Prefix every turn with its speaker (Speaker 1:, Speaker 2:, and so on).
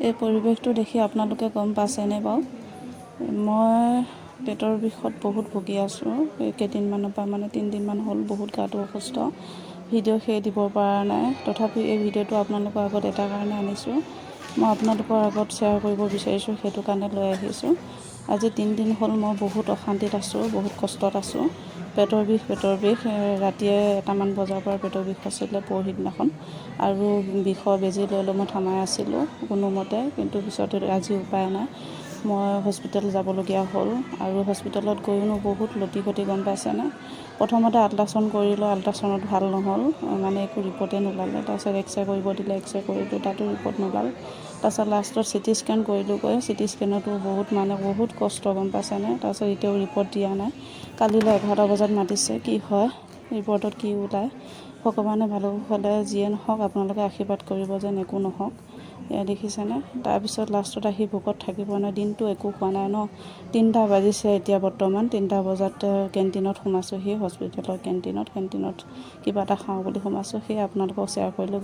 Speaker 1: এই পৰিৱেশটো দেখি আপোনালোকে গম পাইছেনে বাৰু? মই পেটৰ বিষত বহুত ভুগি আছোঁ। এই কেইদিনমানৰ পৰা 3 দিনমান হ'ল বহুত গাটো অসুস্থ। ভিডিঅ' সেই দিব পৰা নাই। তথাপি এই ভিডিঅ'টো আপোনালোকৰ আগত এটা কাৰণে আনিছোঁ। মই আপোনালোকৰ আগত শ্বেয়াৰ কৰিব বিচাৰিছোঁ, সেইটো কাৰণে লৈ আহিছোঁ। আজি 3 দিন হ'ল মই বহুত অশান্তিত আছোঁ, বহুত কষ্টত আছোঁ। পেটৰ বিষ ৰাতিয়ে 1টামান বজাৰ পৰা পেটৰ বিষ হৈছিলে পৰহি দিনাখন, আৰু বিষৰ বেজি লৈ মই থামাই আছিলোঁ কোনোমতে, কিন্তু পিছত আজি উপায় নাই, মই হস্পিটেল যাবলগীয়া হ'ল। আৰু হস্পিটেলত গৈও বহুত লটি ঘটি, গম পাইছেনে। প্ৰথমতে আল্ট্ৰাচাউণ্ড কৰিলোঁ, আল্ট্ৰাচাউণ্ডত ভাল নহ'ল, একো ৰিপৰ্টেই নোলালে। তাৰপিছত এক্সৰে কৰিব দিলে, এক্সৰে কৰিলোঁ, তাতো ৰিপৰ্ট নোলাল। তাৰপিছত লাষ্টত চিটি স্কেন কৰিলোঁগৈ, চিটি স্কেনতো বহুত কষ্ট, গম পাইছেনে। তাৰপিছত এতিয়াও ৰিপৰ্ট দিয়া নাই। কালিলৈ 11টা বজাত মাতিছে, কি হয় ৰিপৰ্টত কি ওলায়। ভগৱানে ভালো হ'লে যিয়ে নহওক, আপোনালোকে আশীৰ্বাদ কৰিব যেন একো নহওক। এয়া দেখিছেনে। তাৰপিছত লাষ্টত আহি ভোকত থাকিব নাই, দিনটো একো খোৱা নাই ন। 3টা বাজিছে এতিয়া বৰ্তমান। 3টা বজাত কেণ্টিনত সোমাইছোঁহি, হস্পিটেলৰ কেণ্টিনত কিবা এটা খাওঁ বুলি সোমাইছোঁ। সেয়ে আপোনালোকক শ্বেয়াৰ কৰিলোঁ।